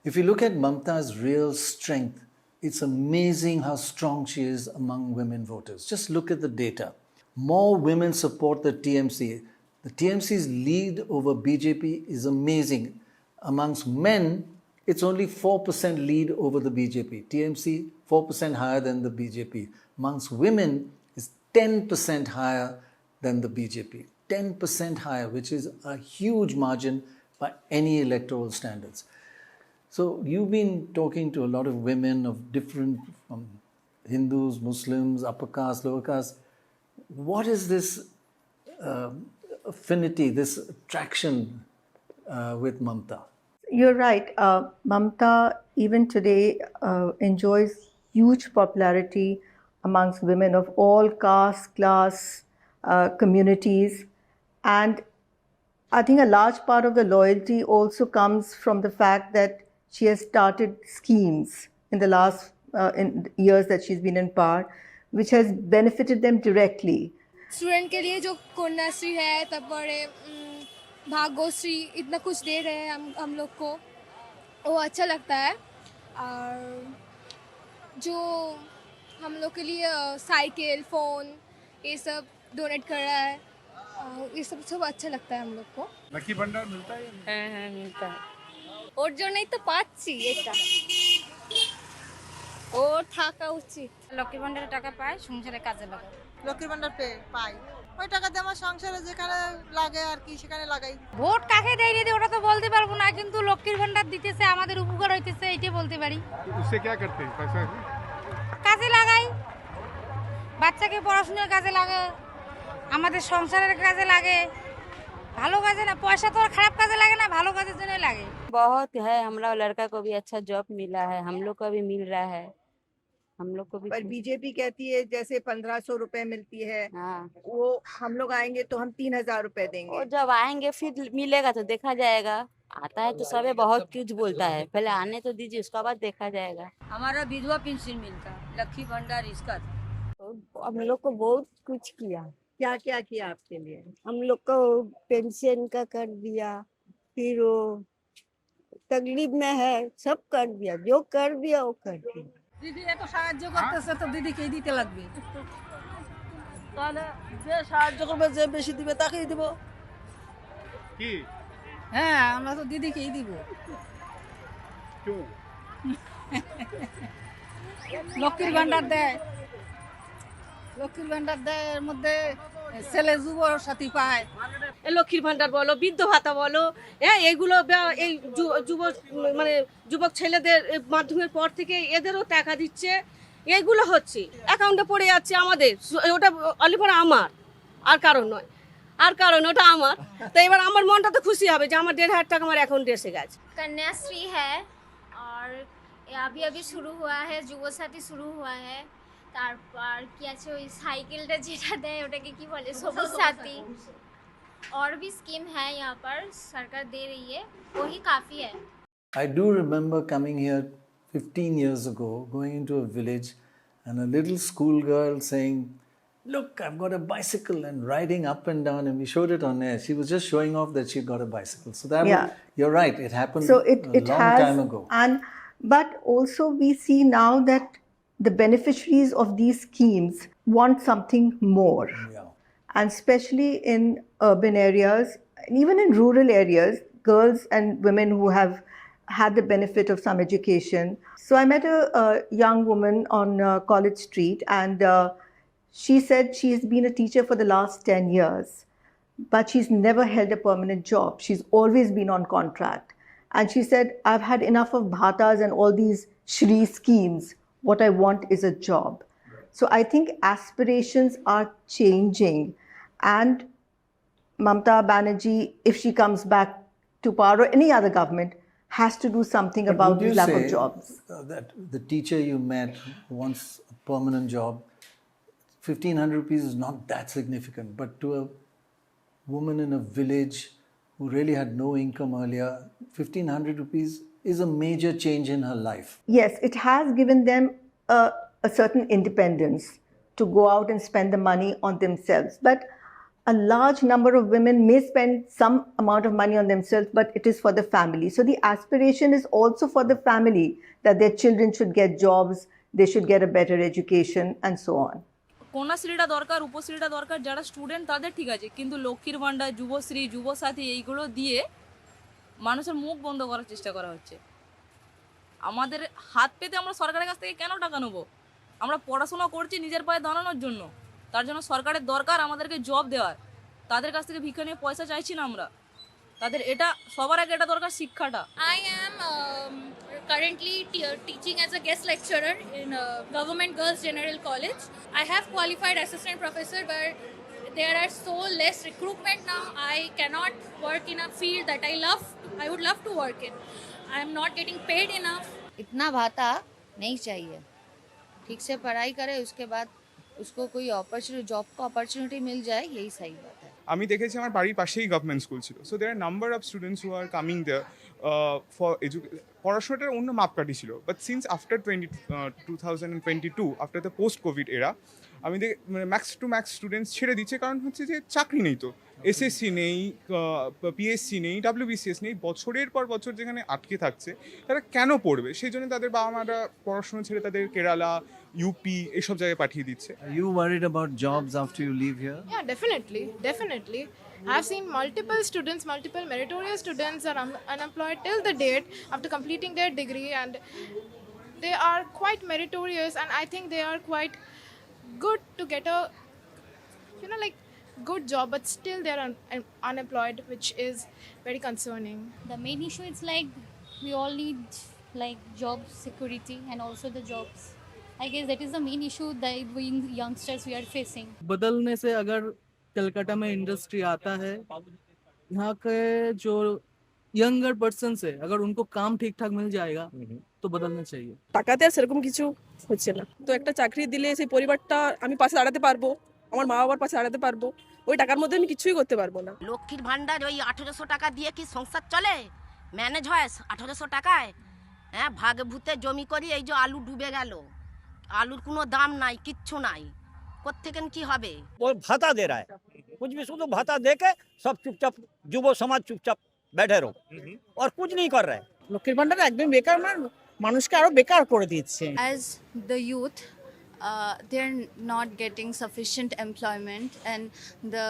If you look at Mamta's real strength, it's amazing how strong she is among women voters. Just look at the data. More women support the TMC. The TMC's lead over BJP is amazing. Amongst men, it's only 4% lead over the BJP. TMC, 4% higher than the BJP. Amongst women, it's 10% higher than the BJP. 10% higher, which is a huge margin by any electoral standards. So you've been talking to a lot of women of different, from Hindus, Muslims, upper caste, lower caste. What is this affinity, this attraction with Mamta? You're right. Mamta, even today, enjoys huge popularity amongst women of all castes, class, communities. And I think a large part of the loyalty also comes from the fact that she has started schemes in the last years that she's been in power, which has benefited them directly. Student के लिए जो कन्याश्री है, तब बड़े भाग्यश्री इतना कुछ दे रहे हैं हम लोग को, वो अच्छा लगता है। और जो हम लोग के लिए साइकिल, फ़ोन ये सब डोनेट कर रहा है, ये सब अच्छा लगता है हम लोग को। लकी भंडार मिलता है? हाँ मिलता है। ওর জন্যই তো পাচ্ছি এটা, ওর থাকা উচিত। লক্ষ্মীর ভান্ডারের টাকা পায়, সংসারে কাজে লাগায়। লক্ষ্মীর ভান্ডার পাই, ওই টাকা দিয়ে আমার সংসারে যেখানে লাগে আর কি সেখানে লাগাই। ভোট কাকে দেয়নি দিয়ে ওটা তো বলতে পারবো না, কিন্তু লক্ষ্মীর ভান্ডার দিতেছে, আমাদের উপকার হইতেছে, এইটাই বলতে পারি। उससे क्या करते हैं पैसा? কাজে লাগাই, বাচ্চাকে পড়াশোনার কাজে লাগে, আমাদের সংসারের কাজে লাগে, ভালো কাজে না। পয়সা তো আর খারাপ কাজে লাগে না, ভালো काजेর জন্য লাগে। बहुत है, हमारा लड़का को भी अच्छा जॉब मिला है, हम लोग को भी मिल रहा है, हम लोग को भी। पर बीजेपी कहती है जैसे 1500 रुपए मिलती है, हाँ, वो हम लोग आएंगे तो हम 3000 रुपए देंगे। और जब आएंगे फिर मिलेगा तो देखा जाएगा। आता है तो सबे बहुत कुछ बोलता है, पहले आने तो दीजिए, उसका बाद देखा जाएगा। हमारा विधवा पेंशन मिलता, लक्ष्मी भंडार इसका। तो हम लोग को बहुत कुछ किया, क्या क्या किया आपके लिए? हम लोग को पेंशन का कर दिया, फिर वो तकलीफ में है सब कर दिया, जो कर दिया वो कर दिया। দিদি এত সাহায্য করতেছে তো দিদিকেই দিতে লাগবে। তাহলে যে সাহায্য করবে, যে বেশি দিবে তাকেই দিব। কি? হ্যাঁ, আমরা তো দিদিকেই দিব। क्यों? লক্ষ্মীর ভান্ডার দেয়, লক্ষ্মীর ভান্ডার দেয়, এর মধ্যে ছেলে যুব সাথী পায়। লক্ষ্মীর ভান্ডার বলো, বৃদ্ধ ভাতা বলো, হ্যাঁ এইগুলো এই যুবক ছেলেদের মাধ্যমের পর থেকে এদেরও টাকা দিচ্ছে, এইগুলো হচ্ছে অ্যাকাউন্টে পড়ে যাচ্ছে আমাদের। ওটা অলিভার আমার, আর কারণ নয়, আর কারণ ওটা আমার। তো এবার আমার মনটা তো খুশি হবে যে আমার 1500 টাকা আমার অ্যাকাউন্টে এসে গেছে। कन्याश्री है और अभी अभी शुरू हुआ है, যুব সাথী শুরু हुआ है। তারপর কি আছে ওই সাইকেলটা যেটা দেয় ওটাকে কি বলে, সবুজ সাথী। और भी स्कीम है यहाँ पर सरकार दे रही है, वही काफ़ी है। I do remember coming here 15 years ago, going into a village and a little schoolgirl saying, "Look, I've got a bicycle," and riding up and down, and we showed it on air. She was just showing off that she got a bicycle. So that Yeah. you're right, it happened So a it long has, time ago. but also we see now that the beneficiaries of these schemes want something more. Yeah. And especially in urban areas, and even in rural areas, girls and women who have had the benefit of some education. So I met a young woman on College Street, and she said she's been a teacher for the last 10 years, but she's never held a permanent job. She's always been on contract. And she said, I've had enough of bhatas and all these Shri schemes. What I want is a job. So I think aspirations are changing, and Mamta Banerjee, if she comes back to power, or any other government, has to do something But about would you the lack of say, jobs. that the teacher you met who wants a permanent job, 1,500 rupees is not that significant, but to a woman in a village who really had no income earlier, 1,500 rupees is a major change in her life. Yes, it has given them a certain independence to go out and spend the money on themselves. But a large number of women may spend some amount of money on themselves, but it is for the family. So the aspiration is also for the family that their children should get jobs, they should get a better education, and so on. কন্যাশ্রীটা দরকার, উপশ্রীটা দরকার, যারা student তাদের ঠিক আছে, কিন্তু লক্ষ্মীর ভাণ্ডার, যুবশ্রী, যুবসাথী এইগুলো দিয়ে মানুষের মুখ বন্ধ করার চেষ্টা করা হচ্ছে। আমাদের হাত পেতে আমরা সরকারের কাছ থেকে কেন টাকা নেবো? আমরা পড়াশোনা করছি নিজের পায়ে দাঁড়ানোর জন্য, তার জন্য সরকারের দরকার আমাদেরকে জব দেওয়ার। তাদের কাছ থেকে ভিক্ষা নিয়ে পয়সা চাইছি না আমরা, তাদের এটা সবার আগে এটা দরকার, শিক্ষাটা। I am currently teaching as a guest lecturer in Government Girls General College. I have qualified assistant professor, but there are so less recruitment now. I cannot work in a field that I would love to work in. I am not getting paid enough. इतना भाता नहीं चाहिए, ठीक से पढ़ाई करे, उसके बाद उसको कोई अपॉर्चुनिटी, जॉब को अपॉर्चुनिटी मिल जाए, यही सही बात है। আমি দেখেছি আমার বাড়ির পাশেই গভর্নমেন্ট স্কুল ছিল, so there number of students who are coming there for পড়াশোনাটার অন্য মাপকাঠি ছিল, but since after 2022 after the post covid এরা আমি মানে ম্যাক্স টু ম্যাক্স স্টুডেন্টস ছেড়ে দিচ্ছে, কারণ হচ্ছে যে চাকরি নেই, তো এসএসসি নেই, পিএসসি নেই, ডাব্লিউবিসিএস নেই, বছরের পর বছর যেখানে আটকে থাকছে তারা কেন পড়বে? সেই জন্য তাদের বাবা মারা পড়াশোনা ছেড়ে তাদের কেরালা, ইউপি এসব জায়গায় পাঠিয়ে দিচ্ছে। Are you worried about jobs after you leave here? Yeah, definitely. I've seen multiple students, multiple meritorious students are unemployed till the date after completing their degree, and they are quite meritorious, and I think they are quite good to get a, like good job, but still they are unemployed, which is very concerning. The main issue is like we all need like job security and also the jobs. I guess that is the main issue that we youngsters we are facing. बदलने से अगर कलकत्ता में industry आता है, यहाँ के जो younger person है अगर उनको काम ठीक ठाक मिल जाएगा তো বদলনা চাই। টাকাতে আর সেরকম কিছু হচ্ছে না, তো একটা চাকরি দিলে সেই পরিবারটা আমি পাশে দাঁড়াতে পারবো, আমার মা বাবার পাশে দাঁড়াতে পারবো, ওই টাকার মধ্যে আমি কিছুই করতে পারবো না। লক্ষ্মীর ভাণ্ডার ওই 1800 টাকা দিয়ে কি সংসার চলে? ম্যানেজ হয় 1800 টাকায়? হ্যাঁ, ভাগে ভূতে জমি করি, এই যে আলু ডুবে গেল, আলুর কোনো দাম নাই, কিচ্ছু নাই, কোত্থেকে কি হবে? वो भाता दे रहा है, कुछ भी शुद्ध भाता दे के सब चुपचाप युव समाज चुपचाप बैठे रहो और कुछ नहीं कर रहे। লক্ষ্মীর ভাণ্ডার একদম বেকার, মানুষকে আরো বেকার করে দিচ্ছে। As the youth, they're not getting sufficient employment, and the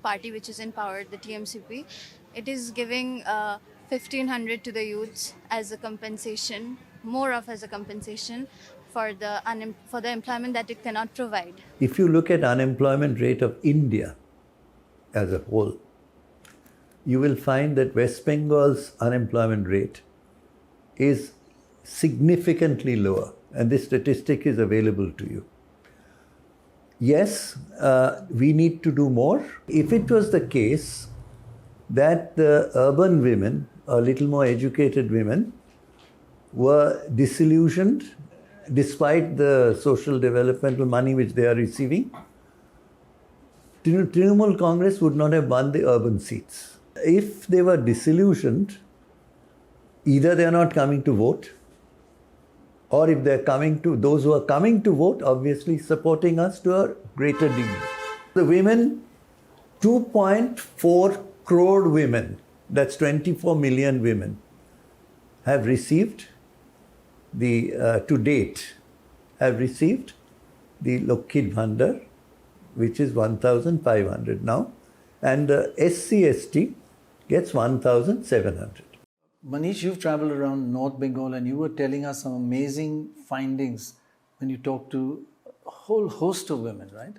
party which is in power, the TMCP, it is giving 1500 to the youths as a compensation, more of as a compensation for the employment that it cannot provide. If you look at unemployment rate of India as a whole, you will find that West Bengal's unemployment rate is significantly lower, and this statistic is available to you. Yes, we need to do more. If it was the case that the urban women, or little more educated women, were disillusioned despite the social developmental money which they are receiving, Trinamool Congress would not have won the urban seats. If they were disillusioned, either they are not coming to vote, or if they're coming to, those who are coming to vote, obviously supporting us to a greater degree. The women, 2.4 crore women, that's 24 million women, have received the, to date, have received the Lokkhir Bhandar, which is 1,500 now, and the SC/ST gets 1,700. Manish, you've traveled around North Bengal and you were telling us some amazing findings when you talked to a whole host of women, right?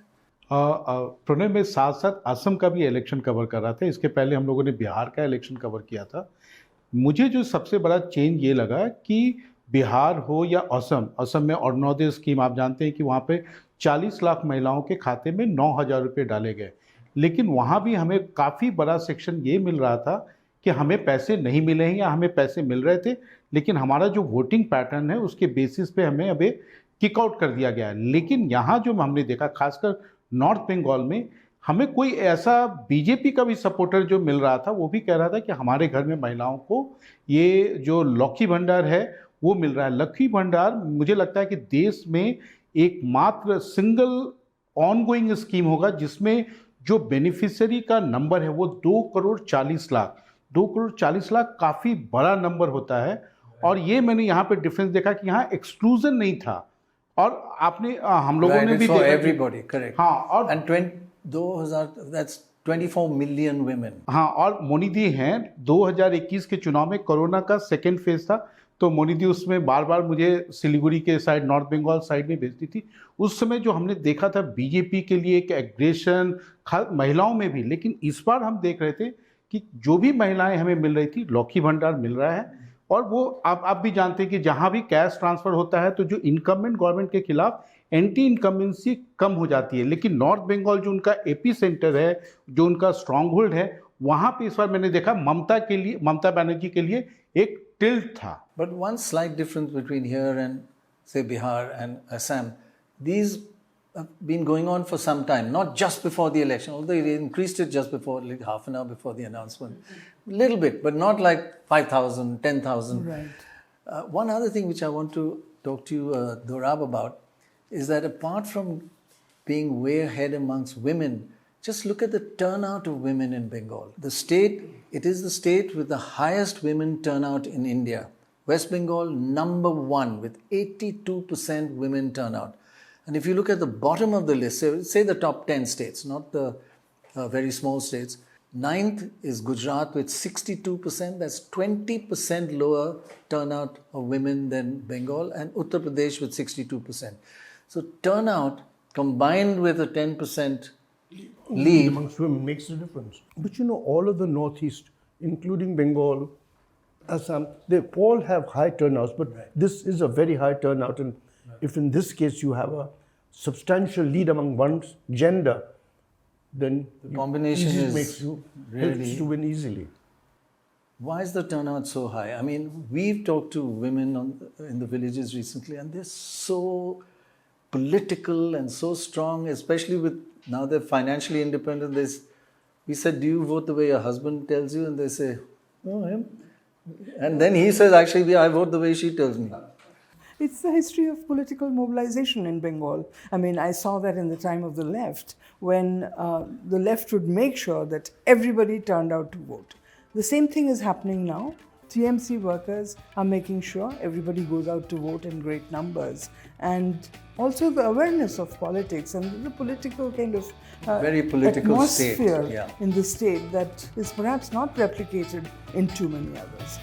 Pranay, में साथ साथ असम का भी election cover कर रहा था। इसके पहले हम लोगों ने बिहार का इलेक्शन कवर किया था। मुझे जो सबसे बड़ा चेंज ये लगा कि बिहार हो या असम में अरुणोदय स्कीम, आप जानते हैं कि वहाँ पे 40 लाख महिलाओं के खाते में 9,000 रुपये डाले गए, लेकिन वहाँ भी हमें काफ़ी बड़ा सेक्शन ये मिल रहा था कि हमें पैसे नहीं मिले हैं या हमें पैसे मिल रहे थे, लेकिन हमारा जो वोटिंग पैटर्न है उसके बेसिस पे हमें अभी किक आउट कर दिया गया है। लेकिन यहाँ जो हमने देखा, खासकर नॉर्थ बंगाल में, हमें कोई ऐसा बीजेपी का भी सपोर्टर जो मिल रहा था, वो भी कह रहा था कि हमारे घर में महिलाओं को ये जो लक्ष्मी भंडार है वो मिल रहा है। लक्ष्मी भंडार मुझे लगता है कि देश में एकमात्र सिंगल ऑनगोइंग स्कीम होगा जिसमें जो बेनिफिशियरी का नंबर है वो 2,40,00,000। 2,40,00,000 काफ़ी बड़ा नंबर होता है। और ये मैंने यहाँ पे डिफरेंस देखा कि यहाँ एक्सक्लूजन नहीं था। और आपने हम लोगों ने भी for देखा everybody, correct. हाँ, और 2000, that's 24 million women. हाँ, और मोनी दी हैं 2021 के चुनाव में कोरोना का सेकेंड फेज था, तो मोनी दी उसमें बार बार मुझे सिलीगुड़ी के साइड, नॉर्थ बंगाल साइड में भेजती थी। उस समय जो हमने देखा था बीजेपी के लिए एक एग्रेशन महिलाओं में भी, लेकिन इस बार हम देख रहे थे कि जो भी महिलाएं हमें मिल रही थी, लौकी भंडार मिल रहा है। और वो आप भी जानते हैं कि जहाँ भी कैश ट्रांसफ़र होता है तो जो इनकम्बेंट गवर्नमेंट के खिलाफ एंटी इनकम्बेंसी कम हो जाती है। लेकिन नॉर्थ बंगाल जो उनका एपी सेंटर है, जो उनका स्ट्रॉन्ग होल्ड है, वहाँ पे इस बार मैंने देखा ममता बनर्जी के लिए एक टिल्ट था। But one slight difference between here and say Bihar and Assam, these have been going on for some time, not just before the election, although they increased it just before, like half an hour before the announcement. Little bit, but not like 5,000, 10,000. Right. One other thing which I want to talk to you, Dorab, about is that apart from being way ahead amongst women, just look at the turnout of women in Bengal. The state, it is the state with the highest women turnout in India. West Bengal, number one with 82% women turnout. And if you look at the bottom of the list, say the top 10 states, not the very small states, 9th is Gujarat with 62%. That's 20% lower turnout of women than Bengal, and Uttar Pradesh with 62%. So turnout combined with a 10% lead amongst women makes a difference. But you know, all of the Northeast, including Bengal, Assam, they all have high turnouts, but this is a very high turnout. And if in this case you have a substantial lead among one's gender, then the combination makes you really helps to win easily. Why is the turnout so high? I mean, we've talked to women in the villages recently, and they're so political and so strong, especially with now they're financially independent. We said, do you vote the way your husband tells you? And they say, oh, him. And then he says, actually, I vote the way she tells me. It's the history of political mobilization in Bengal. I mean, I saw that in the time of the left, when the left would make sure that everybody turned out to vote. The same thing is happening now. TMC workers are making sure everybody goes out to vote in great numbers. And also the awareness of politics and the political kind of very political atmosphere state, in the state that is perhaps not replicated in too many others.